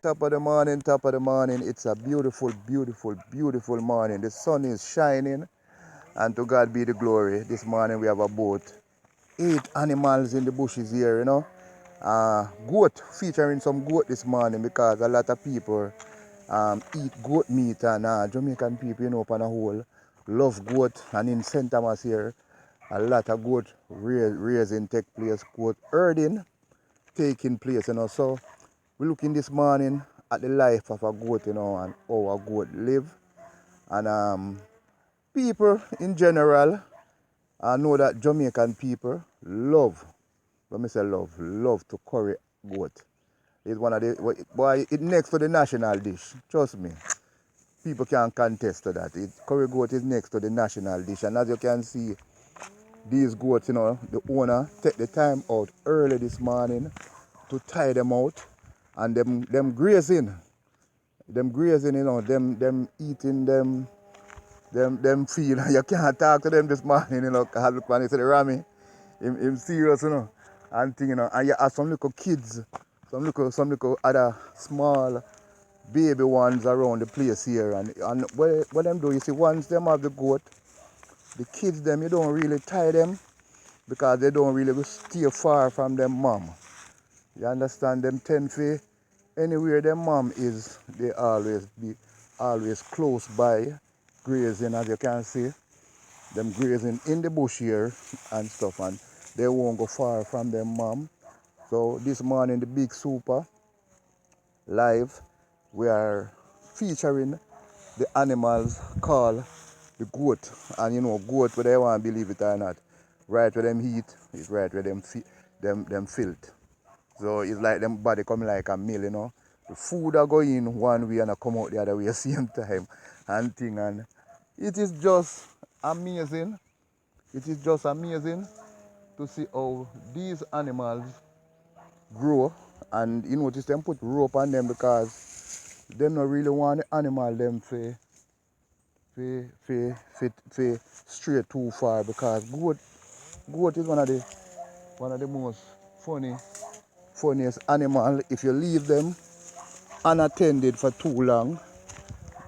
Top of the morning, top of the morning. It's a beautiful, beautiful, beautiful morning. The sun is shining, and to God be the glory. This morning we have about 8 animals in the bushes here, Goat, featuring some goat this morning because a lot of people eat goat meat, and Jamaican people, upon a whole, love goat. And in St. Thomas here, a lot of goat raising take place, goat herding taking place, So we're looking this morning at the life of a goat, and how a goat live. And people in general, I know that Jamaican people love, let me say love to curry goat. It's one of the, boy, it next to the national dish. Trust me. People can't contest to that. Curry goat is next to the national dish. And as you can see, these goats, the owner take the time out early this morning to tie them out, and them grazing. Them grazing, them eating them feel. You can't talk to them this morning, because look when you see the Rami, him serious, and thing, and you have some little kids, some little other small baby ones around the place here, and what them do, you see, once them have the goat, the kids them, you don't really tie them because they don't really stay far from them mom. You understand? Them tend to, anywhere their mom is, they always close by grazing, as you can see. Them grazing in the bush here and stuff, and they won't go far from their mom. So this morning, the Big Super live, we are featuring the animals called the goat. And goat, whether you want to believe it or not, right where them eat is right where them filth. So it's like them body coming like a meal, The food are going in one way and I come out the other way at the same time and thing. And it is just amazing. It is just amazing to see how these animals grow. And you notice them put rope on them because they don't really want the animal them to stray too far, because goat is one of the most funniest animal. If you leave them unattended for too long,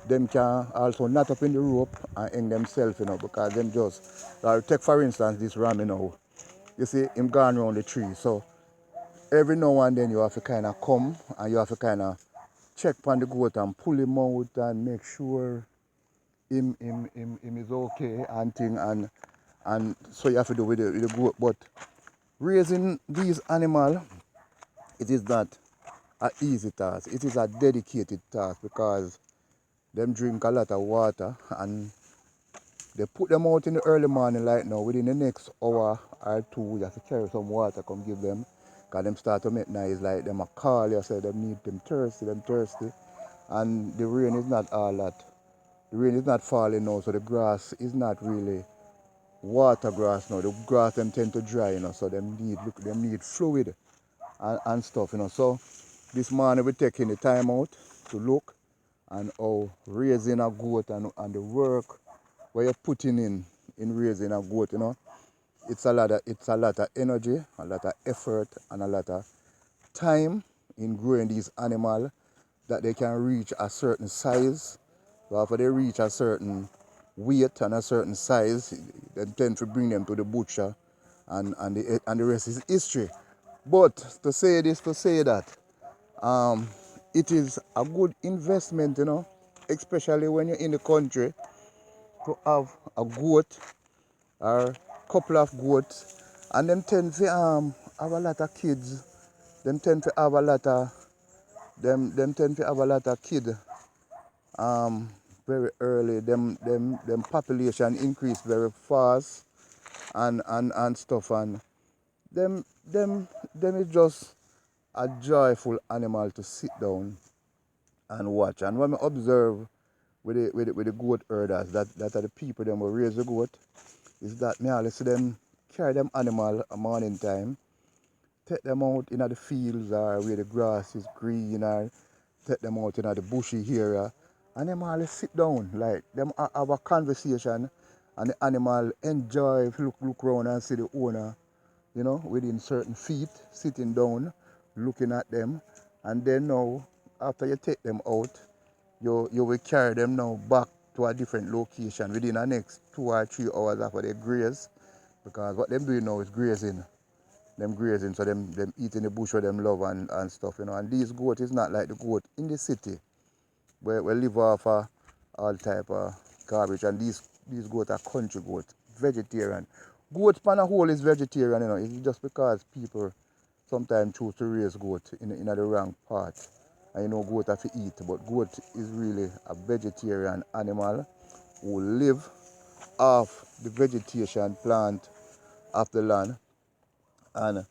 them can also knot up in the rope and hang themselves, because them just, take for instance this ram, you see him gone around the tree. So every now and then you have to kind of come and you have to kind of check on the goat and pull him out and make sure him is okay and thing, and so you have to do with the goat. But raising these animals, it is not an easy task. It is a dedicated task because them drink a lot of water, and they put them out in the early morning like now. Within the next hour or two, you have to carry some water, come give them, because them start to make noise like them a call. You say them need them thirsty. And the rain is not all that. The rain is not falling now, so the grass is not really water grass now. The grass them tend to dry, so them need fluid and stuff, So this morning we're taking the time out to look and how raising a goat and the work where you're putting in raising a goat, It's a lot of energy, a lot of effort, and a lot of time in growing these animals that they can reach a certain size. So after they reach a certain weight and a certain size, they tend to bring them to the butcher, and the rest is history. But to say this, to say that, it is a good investment, especially when you're in the country, to have a goat or a couple of goats, and them tend to have a lot of kids. Them tend to have a lot of kids very early. Them population increase very fast and stuff, and them is just a joyful animal to sit down and watch. And when I observe with the goat herders, that are the people them will raise the goat, is that me always see them carry them animal a morning time, take them out in the fields or where the grass is green, or take them out in the bushy area, and them always sit down, like them have a conversation, and the animal enjoy, look around and see the owner, within certain feet, sitting down, looking at them, and then now after you take them out, you will carry them now back to a different location within the next 2 or 3 hours after they graze. Because what them doing now is grazing. Them grazing, so them eating the bush where them love and stuff, you know. And these goat is not like the goat in the city where we live off all type of garbage. And these goats are country goats, vegetarian. Goats pan a whole is vegetarian, you know. It's just because people sometimes choose to raise goat in the wrong part. And you know goat have to eat, but goat is really a vegetarian animal who live off the vegetation plant of the land. And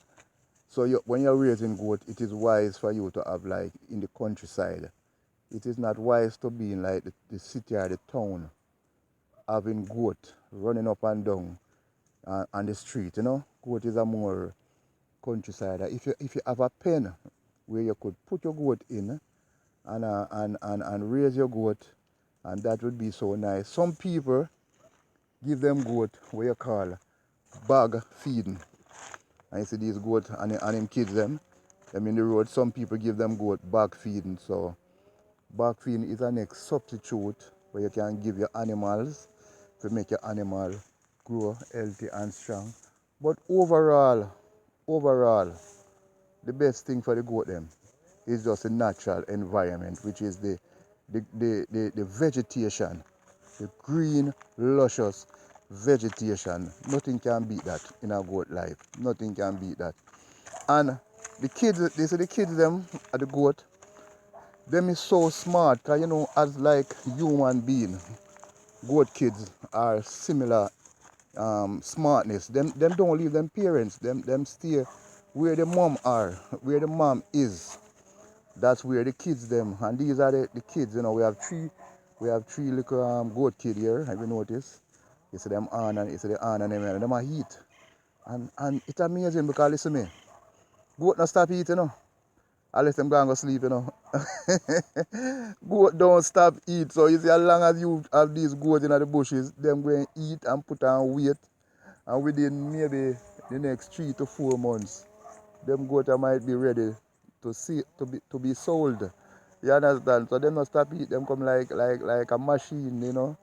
so when you're raising goat, it is wise for you to have like in the countryside. It is not wise to be in like the city or the town having goat running up and down on the street, you know. Goat is a more countryside. If you have a pen where you could put your goat in and raise your goat, and that would be so nice. Some people give them goat what you call bag feeding. And you see these goats and them kids them in the road. Some people give them goat bag feeding. So bag feeding is a next substitute where you can give your animals to make your animal grow healthy and strong. But overall, the best thing for the goat them is just a natural environment, which is the vegetation, the green, luscious vegetation. Nothing can beat that in a goat life. Nothing can beat that. And the kids, they say the kids them at the goat, them is so smart, cause you know, as like human being, goat kids are similar smartness. Them don't leave them parents. Them stay where the mom are, where the mom is. That's where the kids them, and these are the kids. You know, we have three little goat kids here. Have you noticed? You see them on and you see the on and them are heat, and it's amazing because listen me, goat not stop eating, you know. Unless them go and go sleep, you know. Goat don't stop eat. So you see, as long as you have these goats in the bushes, them going to eat and put on weight, and within maybe the next 3 to 4 months, them goats might be ready to be sold. You understand? So them not stop eat. Them come like a machine, you know,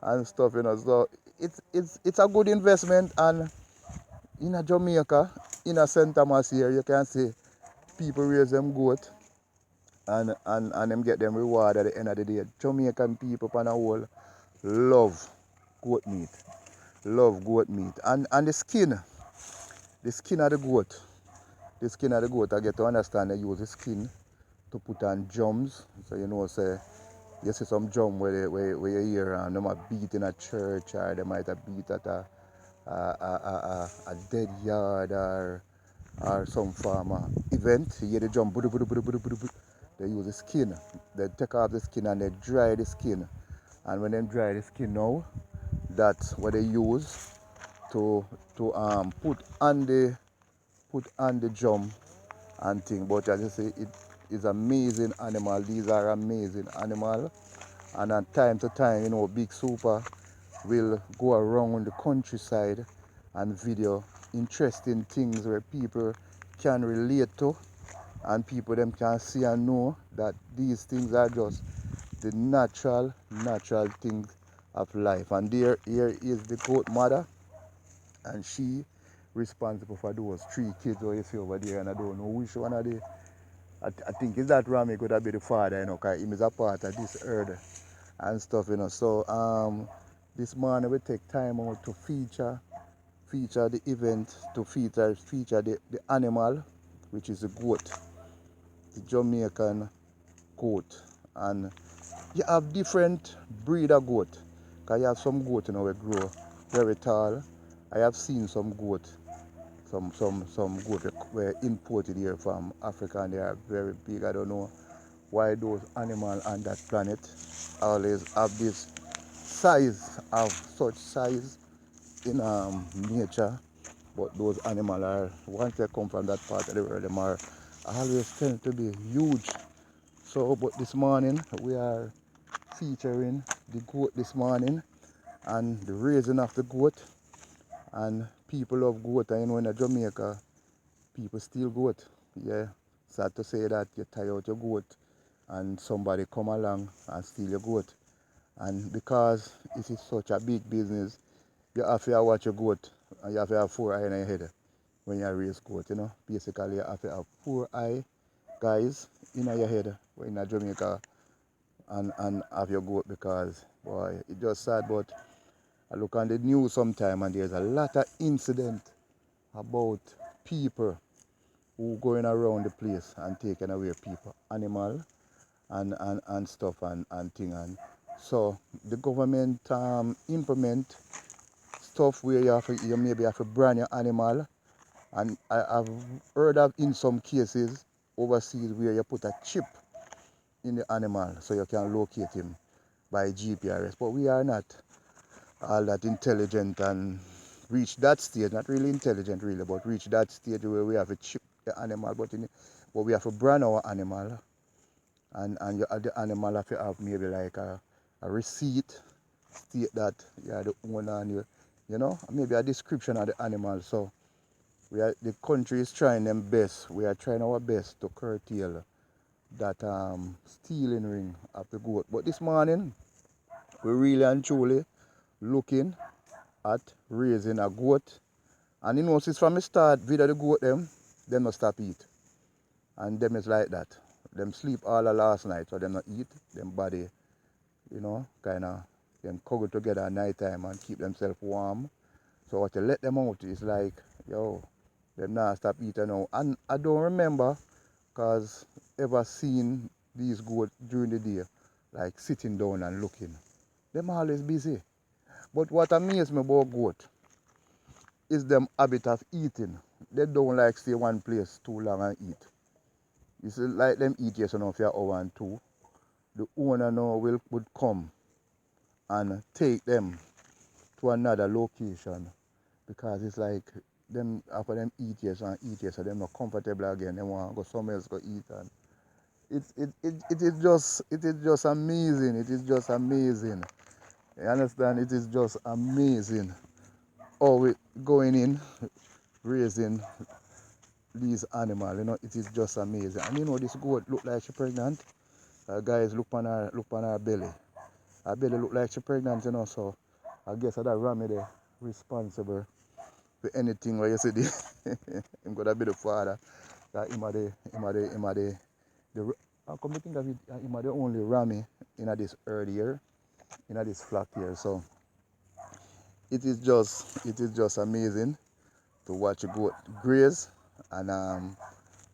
and stuff, you know. So it's a good investment. And in a Jamaica, in a St. Thomas here, you can see people raise them goat and them get them reward at the end of the day. Jamaican people on the whole love goat meat. Love goat meat. And the skin of the goat. The skin of the goat, I get to understand they use the skin to put on drums. So you know, say you see some drum where you hear them a beat in a church, or they might have beat at a dead yard or some farm event. You hear the drum, budu, budu, budu, budu, budu, budu. They use the skin. They take off the skin and they dry the skin. And when they dry the skin now, that's what they use to put on the drum and thing. But as you say, it is amazing animal. These are amazing animal. And at time to time, you know, Big Super will go around the countryside and video interesting things where people can relate to, and people them can see and know that these things are just the natural things of life. And here is the goat mother, and she responsible for those 3 kids who you see over there, and I don't know which one of the I think is that Rami could have been the father, you know, because he is a part of this herd and stuff, you know. So this morning we take time out to feature the event, to feature the animal, which is the goat, the Jamaican goat. And you have different breed of goat, because you have some goat, you know, that grow very tall. I have seen some goat, some goat were imported here from Africa, and they are very big. I don't know why those animals on that planet always have this size, of such size in nature. But those animals are, once they come from that part of the world, them are always tend to be huge. So, but this morning we are featuring the goat this morning and the raising of the goat. And people love goat, and you know, in Jamaica, people steal goat. Yeah, sad to say that you tie out your goat and somebody come along and steal your goat. And because it is such a big business, you have to watch your goat and you have to have 4 eyes in your head when you raise goat, you know. Basically, you have to have 4 eye guys in your head when you're in Jamaica and have your goat because, boy, it's just sad. But I look on the news sometime and there's a lot of incident about people who going around the place and taking away people, animal and stuff and thing. And so the government implement stuff where you maybe have to brand your animal. And I've heard of in some cases overseas where you put a chip in the animal so you can locate him by GPS. But we are not all that intelligent and reach that stage, not really intelligent really, but reach that stage where we have to chip the animal, but we have to brand our animal and the animal have to have maybe like a receipt state that you are the owner and you know, maybe a description of the animal. So the country is trying them best. We are trying our best to curtail that stealing ring of the goat. But this morning, we really and truly looking at raising a goat. And you know, since from the start, video the goat them not stop eat. And them is like that. Them sleep all the last night, so them not eat. Them body, you know, kind of, them cuddle together at night time and keep themselves warm. So what you let them out is like, yo, them not stop eating now. And I don't remember, cause ever seen these goats during the day, like sitting down and looking. Them always busy. But what amazes me about goat is them habit of eating. They don't like stay one place too long and eat. You see, like them eat yes enough for an hour and two. The owner now would come and take them to another location because it's like them after them eat yes and eat yes, so them not comfortable again. They want to go somewhere else go eat and it is just amazing. It is just amazing. You understand? It is just amazing. Oh, we going in raising these animals, you know, it is just amazing. And you know, this goat look like she pregnant. Guys, look on her belly. Her belly look like she pregnant, you know. So I guess that Rami there responsible for anything where you see the him gonna be the father. That him are the I come to think of it, him are the only Rami in this herd here, in this flock here. So it is just amazing to watch a goat graze and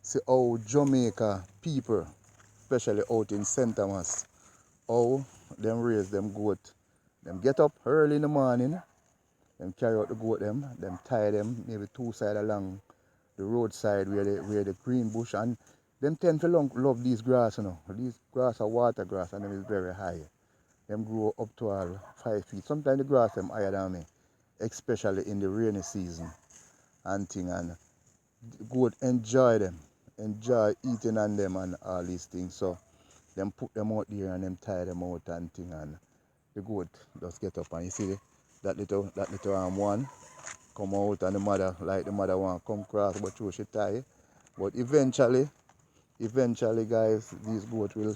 see how Jamaica people, especially out in St. Thomas, how them raise them goat. Them get up early in the morning, them carry out the goat them tie them maybe two sides along the roadside where the green bush and them tend to love these grass, you know. These grass are water grass and them is very high. Them grow up to all 5 feet. Sometimes the grass them higher than me, especially in the rainy season and thing and goat enjoy eating on them and all these things. So them put them out there and them tie them out and thing and the goat just get up and you see that little one come out and the mother want come cross but through she tie. But eventually guys, these goat will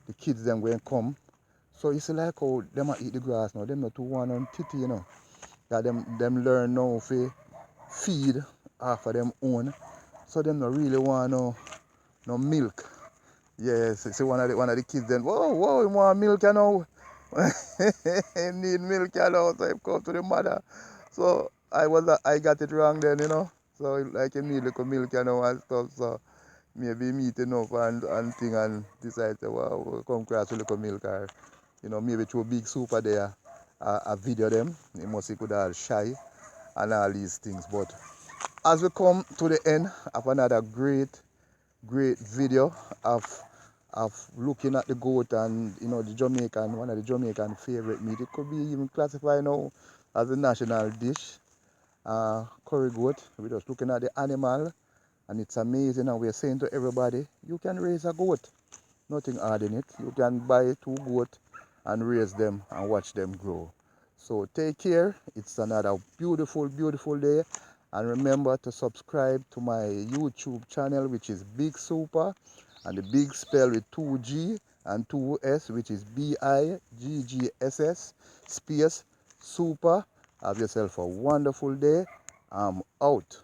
the kids them going come. So you see like how them eat the grass now, them not too want on titty, you know. That them learn now to feed off of them own. So them not really want no milk. Yes, see one of the kids then, whoa, you want milk you know? He need milk you know, so he come to the mother. So I got it wrong then, you know. So like he need little milk you know and stuff. So maybe meeting up and thing and decide to wow, we'll come across with little milk or you know, maybe through a big super there, a video them. He must be good all shy and all these things. But as we come to the end of another great video of looking at the goat and you know one of the Jamaican favorite meat. It could be even classified now as a national dish. Curry goat. We're just looking at the animal and it's amazing and we're saying to everybody, you can raise a goat. Nothing hard in it. You can buy 2 goats and raise them and watch them grow. So take care. It's another beautiful day. And remember to subscribe to my YouTube channel, which is Big Super. And the big spell with 2G and 2S, which is BIGGSS space super. Have yourself a wonderful day. I'm out.